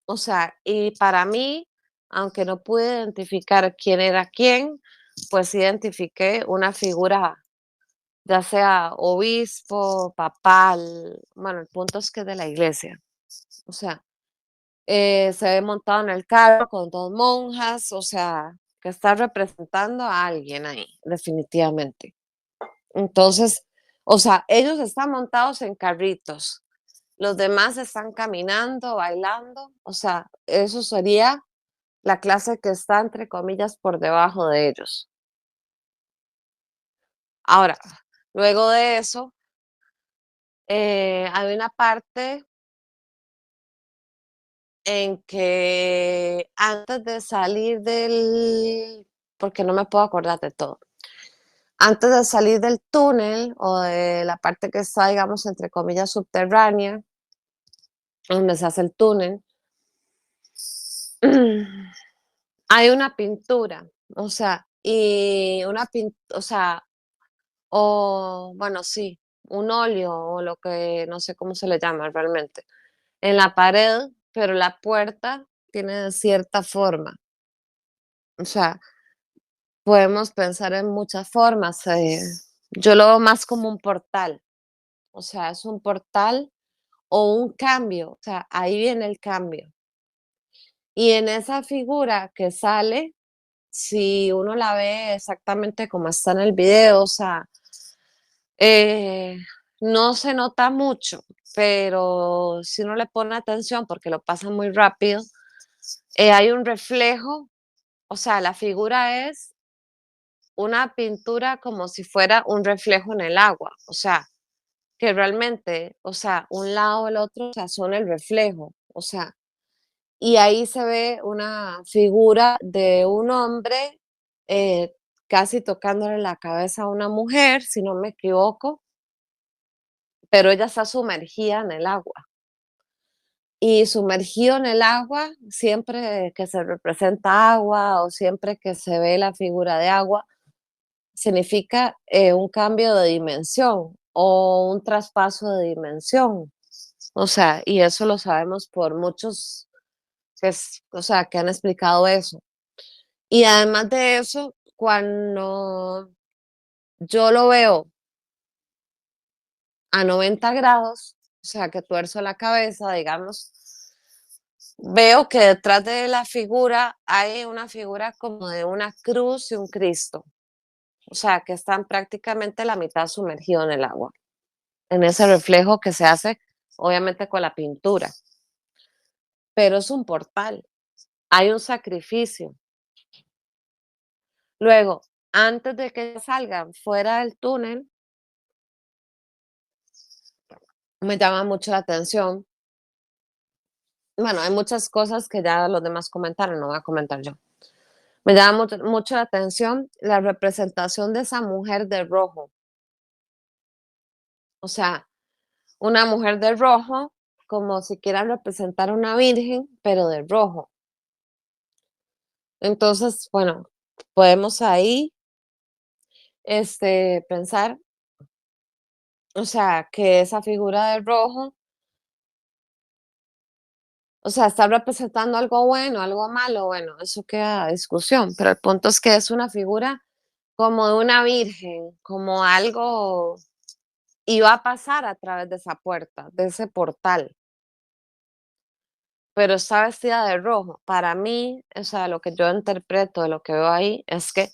O sea, y para mí, aunque no pude identificar quién era quién, pues identifiqué una figura, ya sea obispo, papal, bueno, el punto es que es de la iglesia. O sea, se ve montado en el carro con dos monjas, o sea, que está representando a alguien ahí, definitivamente. Entonces, o sea, ellos están montados en carritos, los demás están caminando, bailando, o sea, eso sería la clase que está, entre comillas, por debajo de ellos. Ahora, luego de eso, hay una parte en que antes de salir porque no me puedo acordar de todo, antes de salir del túnel o de la parte que está, digamos, entre comillas, subterránea, donde se hace el túnel, hay una pintura, o sea, o sea, o bueno, sí, un óleo o lo que no sé cómo se le llama realmente, en la pared, pero la puerta tiene de cierta forma. O sea, podemos pensar en muchas formas. Yo lo veo más como un portal, o sea, es un portal o un cambio, o sea, ahí viene el cambio. Y en esa figura que sale, si uno la ve exactamente como está en el video, o sea, eh, no se nota mucho, pero si uno le pone atención porque lo pasa muy rápido, hay un reflejo, o sea, la figura es una pintura como si fuera un reflejo en el agua, o sea, que realmente, o sea, un lado o el otro, o sea, son el reflejo, o sea, y ahí se ve una figura de un hombre eh, casi tocándole la cabeza a una mujer, si no me equivoco, pero ella está sumergida en el agua. Y sumergido en el agua, siempre que se representa agua o siempre que se ve la figura de agua, significa un cambio de dimensión o un traspaso de dimensión. O sea, y eso lo sabemos por muchos o sea, que han explicado eso. Y además de eso, cuando yo lo veo a 90 grados, o sea, que tuerzo la cabeza, digamos, veo que detrás de la figura hay una figura como de una cruz y un Cristo, o sea, que están prácticamente la mitad sumergidos en el agua, en ese reflejo que se hace, obviamente, con la pintura. Pero es un portal, hay un sacrificio. Luego, antes de que salgan fuera del túnel, me llama mucho la atención. Bueno, hay muchas cosas que ya los demás comentaron, no voy a comentar yo. Me llama mucho la atención la representación de esa mujer de rojo. O sea, una mujer de rojo, como si quieran representar a una virgen, pero de rojo. Entonces, bueno, podemos ahí pensar, o sea, que esa figura de rojo, o sea, está representando algo bueno, algo malo, bueno, eso queda a discusión, pero el punto es que es una figura como de una virgen, como algo iba a pasar a través de esa puerta, de ese portal, pero está vestida de rojo. Para mí, o sea, lo que yo interpreto de lo que veo ahí es que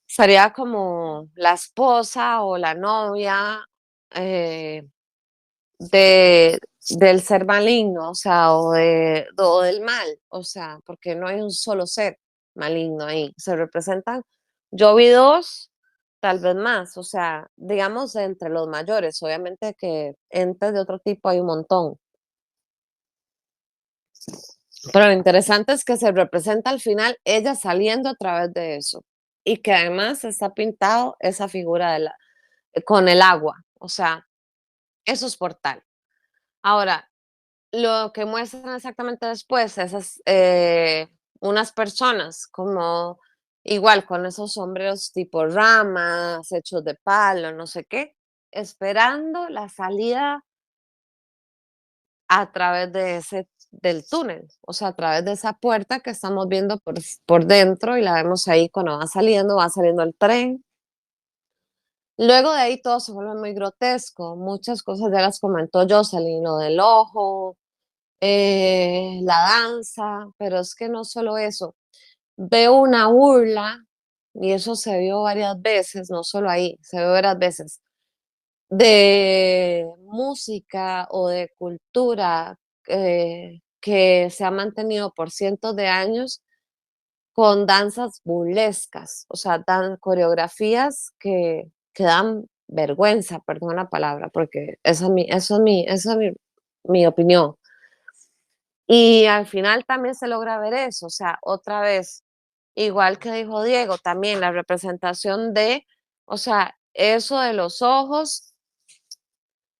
sería como la esposa o la novia eh, de, del ser maligno, o sea, o del mal, o sea, porque no hay un solo ser maligno ahí. Se representan, yo vi dos, tal vez más, o sea, digamos entre los mayores, obviamente que entes de otro tipo hay un montón. Pero lo interesante es que se representa al final ella saliendo a través de eso y que además está pintado esa figura con el agua, o sea, eso es portal. Ahora, lo que muestran exactamente después, esas, unas personas como igual con esos sombreros tipo ramas, hechos de palo, no sé qué, esperando la salida a través de del túnel, o sea, a través de esa puerta que estamos viendo por dentro y la vemos ahí cuando va saliendo el tren. Luego de ahí todo se vuelve muy grotesco, muchas cosas ya las comentó Jocelyn, lo del ojo, la danza, pero es que no solo eso, veo una burla, y eso se vio varias veces, no solo ahí, se vio varias veces, de música o de cultura que se ha mantenido por cientos de años con danzas burlescas, o sea, dan coreografías que dan vergüenza, perdón la palabra, porque esa es mi opinión. Y al final también se logra ver eso, o sea, otra vez, igual que dijo Diego, también la representación de, o sea, eso de los ojos,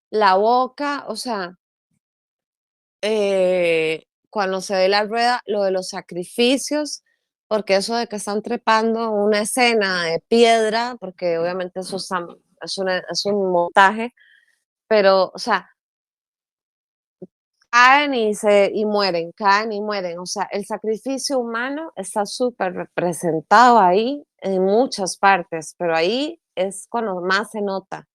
la boca, o sea, cuando se ve la rueda, lo de los sacrificios, porque eso de que están trepando una escena de piedra, porque obviamente eso es un montaje, pero, o sea, caen y mueren, caen y mueren. O sea, el sacrificio humano está súper representado ahí en muchas partes, pero ahí es cuando más se nota.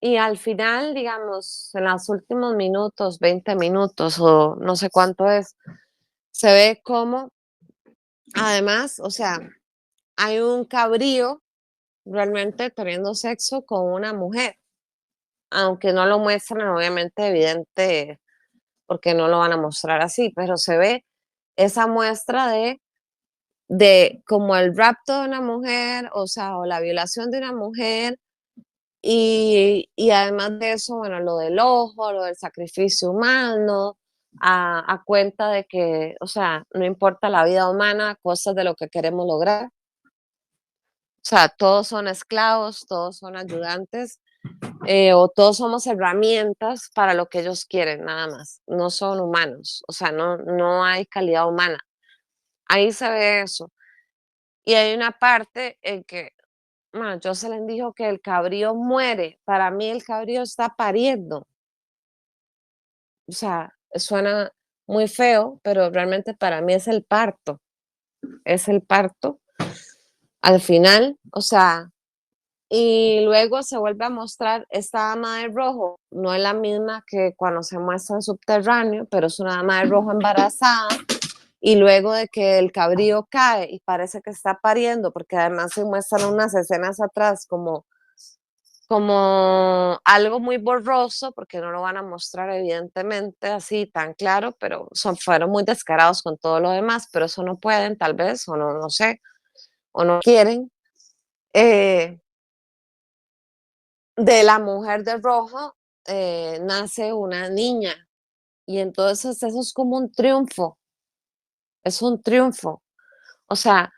Y al final, digamos, en los últimos minutos, 20 minutos o no sé cuánto es, se ve como, además, o sea, hay un cabrío realmente teniendo sexo con una mujer, aunque no lo muestran, obviamente, evidente porque no lo van a mostrar así, pero se ve esa muestra de como el rapto de una mujer, o sea, o la violación de una mujer, y además de eso, bueno, lo del ojo, lo del sacrificio humano, a cuenta de que, o sea, no importa la vida humana, cosas de lo que queremos lograr. O sea, todos son esclavos, todos son ayudantes, o todos somos herramientas para lo que ellos quieren, nada más. No son humanos, o sea, no hay calidad humana. Ahí se ve eso. Y hay una parte en que, bueno, Jocelyn dijo que el cabrío muere. Para mí el cabrío está pariendo. O sea, suena muy feo, pero realmente para mí es el parto. Es el parto al final, o sea, Y luego se vuelve a mostrar esta dama de rojo, no es la misma que cuando se muestra en Subterráneo, pero es una dama de rojo embarazada. Y luego de que el cabrío cae y parece que está pariendo, porque además se muestran unas escenas atrás como algo muy borroso, porque no lo van a mostrar evidentemente así tan claro, pero fueron muy descarados con todo lo demás, pero eso no pueden tal vez, o no, no sé, o no quieren. De la mujer de rojo nace una niña, y entonces eso es como un triunfo, es un triunfo. O sea,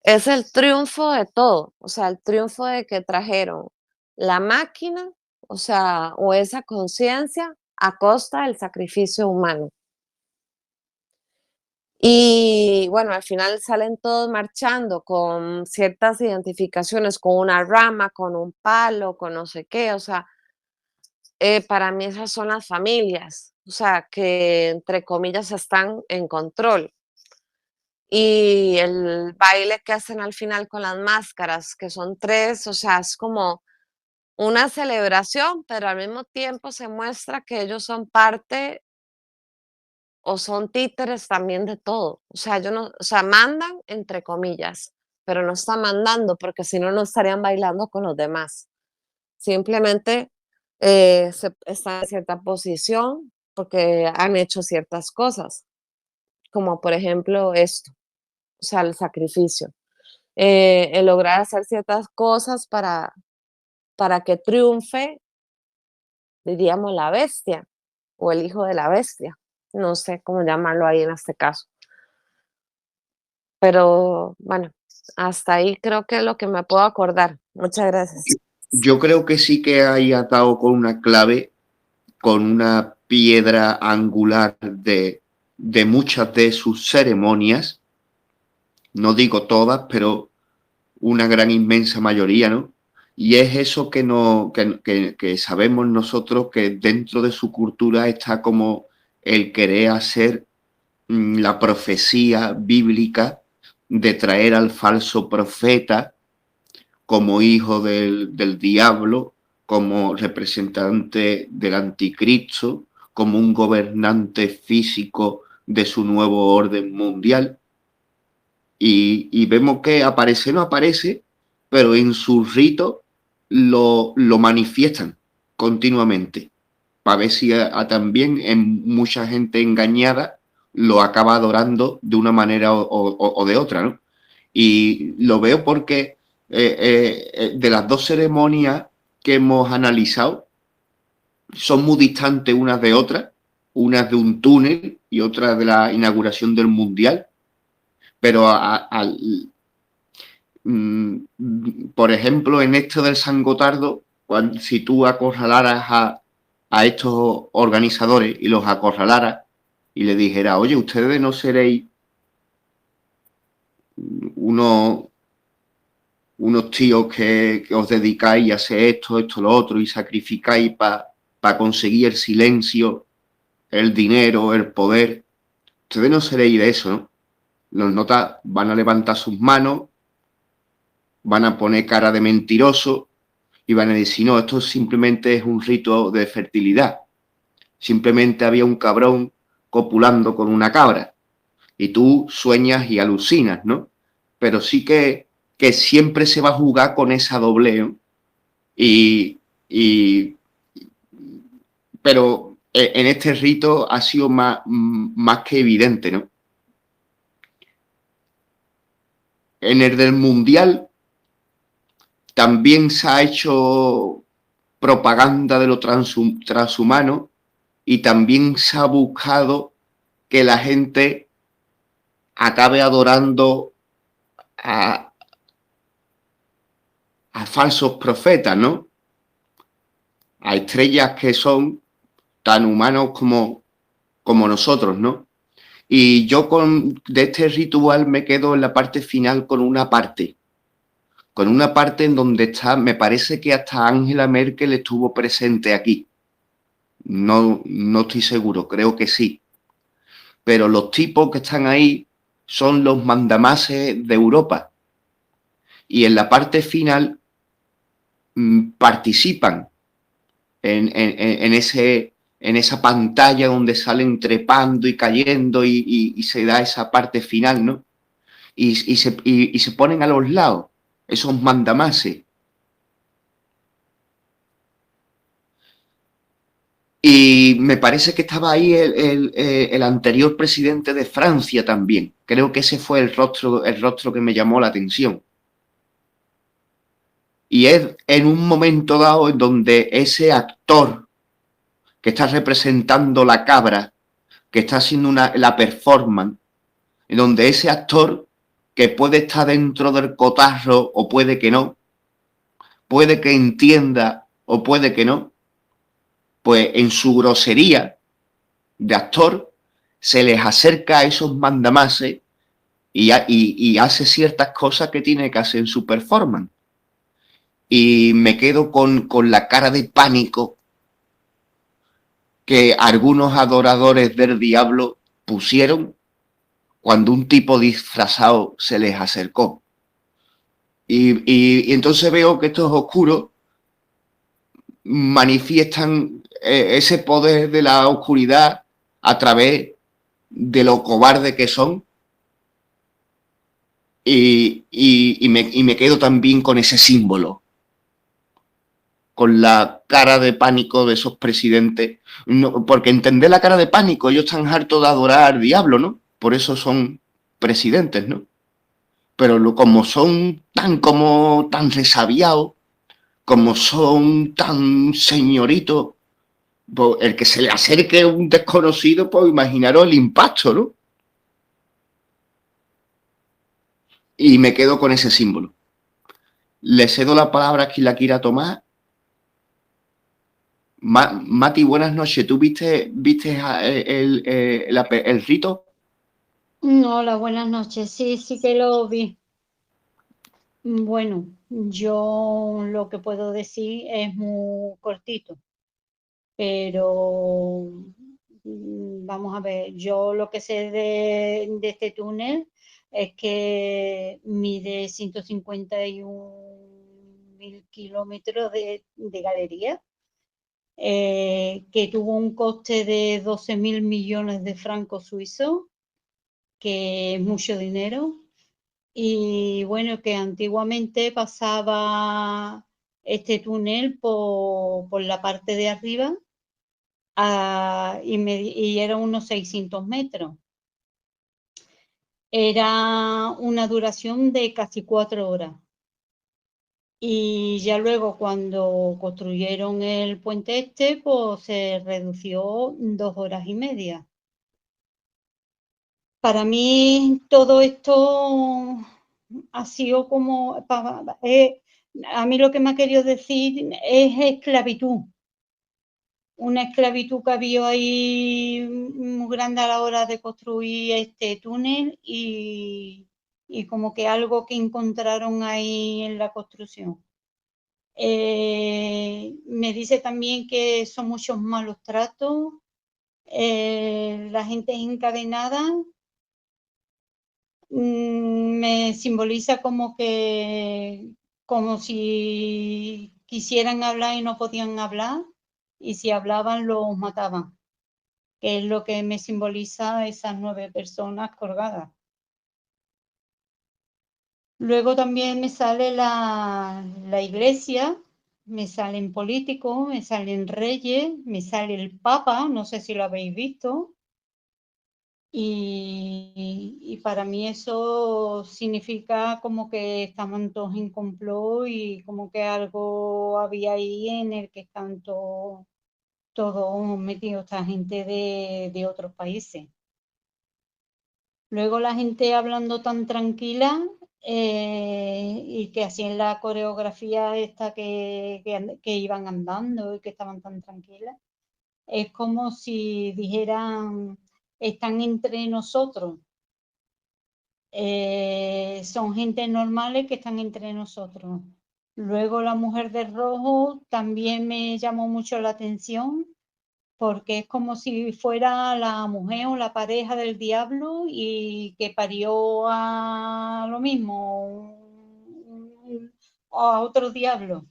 es el triunfo de todo, o sea, el triunfo de que trajeron la máquina, o sea, o esa conciencia a costa del sacrificio humano. Y bueno, al final salen todos marchando con ciertas identificaciones, con una rama, con un palo, con no sé qué, o sea, para mí esas son las familias, o sea, que entre comillas están en control. Y el baile que hacen al final con las máscaras, que son tres, o sea, es como una celebración, pero al mismo tiempo se muestra que ellos son parte o son títeres también de todo. O sea, ellos no, o sea, mandan entre comillas, pero no están mandando porque si no, no estarían bailando con los demás. Simplemente están en cierta posición porque han hecho ciertas cosas, como por ejemplo esto, o sea, el sacrificio. El lograr hacer ciertas cosas para que triunfe, diríamos, la bestia o el hijo de la bestia. No sé cómo llamarlo ahí en este caso. Pero bueno, hasta ahí creo que es lo que me puedo acordar. Muchas gracias. Yo creo que sí que hay atado con una clave, con una piedra angular de muchas de sus ceremonias, no digo todas, pero una gran inmensa mayoría, ¿no? Y es eso que, no, que sabemos nosotros que dentro de su cultura está como el querer hacer la profecía bíblica de traer al falso profeta como hijo del diablo, como representante del anticristo, como un gobernante físico de su nuevo orden mundial. Y vemos que aparece, no aparece, pero en sus ritos lo manifiestan continuamente, para ver si también en mucha gente engañada lo acaba adorando de una manera o de otra, ¿no? Y lo veo porque de las dos ceremonias que hemos analizado, son muy distantes unas de otras, unas de un túnel y otras de la inauguración del Mundial, pero por ejemplo, en esto del San Gotardo, si tú acorralaras a estos organizadores y los acorralaras y le dijeras, oye, ustedes no seréis unos tíos que os dedicáis a hacer esto, lo otro y sacrificáis para conseguir el silencio, el dinero, el poder. Ustedes no seréis de eso, ¿no? Los notas van a levantar sus manos, van a poner cara de mentiroso y van a decir, no, esto simplemente es un rito de fertilidad. Simplemente había un cabrón copulando con una cabra y tú sueñas y alucinas, ¿no? Pero sí que siempre se va a jugar con esa dobleo pero en este rito ha sido más que evidente, ¿no? En el del Mundial también se ha hecho propaganda de lo transhumano y también se ha buscado que la gente acabe adorando a falsos profetas, ¿no? A estrellas que son tan humanos como nosotros, ¿no? Y yo de este ritual me quedo en la parte final con una parte en donde está, me parece que hasta Angela Merkel estuvo presente aquí. No estoy seguro, creo que sí. Pero los tipos que están ahí son los mandamases de Europa. Y en la parte final participan en esa pantalla donde salen trepando y cayendo y se da esa parte final, ¿no? Y se ponen a los lados esos mandamases. Y me parece que estaba ahí el anterior presidente de Francia también. Creo que ese fue el rostro que me llamó la atención. Y es en un momento dado en donde ese actor que está representando la cabra, que está haciendo la performance, en donde ese actor que puede estar dentro del cotarro o puede que no, puede que entienda o puede que no, pues en su grosería de actor se les acerca a esos mandamases y hace ciertas cosas que tiene que hacer en su performance. Y me quedo con la cara de pánico que algunos adoradores del diablo pusieron cuando un tipo disfrazado se les acercó. Y entonces veo que estos oscuros manifiestan ese poder de la oscuridad a través de lo cobarde que son y me quedo también con ese símbolo, con la cara de pánico de esos presidentes, no, porque entender la cara de pánico, ellos están hartos de adorar al diablo, ¿no? Por eso son presidentes, ¿no? Pero como son tan resabiados, como son tan señoritos, pues el que se le acerque a un desconocido, pues imaginaros el impacto, ¿no? Y me quedo con ese símbolo. Le cedo la palabra a quien la quiera tomar. Mati, buenas noches. ¿Tú viste el rito? Hola, buenas noches. Sí, sí que lo vi. Bueno, yo lo que puedo decir es muy cortito, pero vamos a ver, yo lo que sé de este túnel es que mide 151.000 kilómetros de galería, que tuvo un coste de 12.000 millones de francos suizos, que es mucho dinero. Y bueno, que antiguamente pasaba este túnel por la parte de arriba y eran unos 600 metros. Era una duración de casi 4 horas. Y ya luego cuando construyeron el puente este, pues se redució 2 horas y media. Para mí todo esto ha sido como, a mí lo que me ha querido decir es esclavitud, una esclavitud que había ahí muy grande a la hora de construir este túnel y como que algo que encontraron ahí en la construcción. Me dice también que son muchos malos tratos, la gente es encadenada. Me simboliza como si quisieran hablar y no podían hablar, y si hablaban los mataban, que es lo que me simboliza esas 9 personas colgadas. Luego también me sale la iglesia, me salen políticos, me salen reyes, me sale el Papa, no sé si lo habéis visto. Y para mí eso significa como que estaban todos en complot y como que algo había ahí en el que están todos metidos, esta gente de otros países. Luego la gente hablando tan tranquila y que hacían la coreografía esta que iban andando y que estaban tan tranquilas. Es como si dijeran, están entre nosotros. Son gente normales que están entre nosotros. Luego la mujer de rojo también me llamó mucho la atención porque es como si fuera la mujer o la pareja del diablo y que parió a lo mismo, a otro diablo.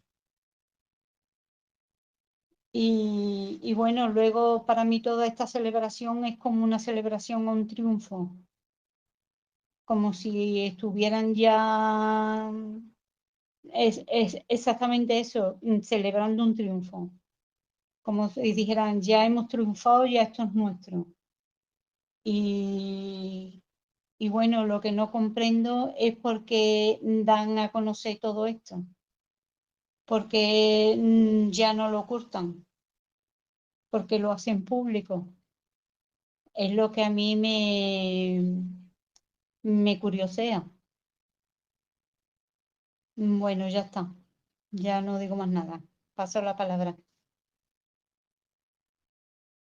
Y bueno, luego para mí toda esta celebración es como una celebración o un triunfo, como si estuvieran ya, es exactamente eso, celebrando un triunfo, como si dijeran, ya hemos triunfado, ya esto es nuestro. Y bueno, lo que no comprendo es por qué dan a conocer todo esto, porque ya no lo ocultan, porque lo hacen público. Es lo que a mí me curiosea. Bueno, ya está. Ya no digo más nada. Paso la palabra.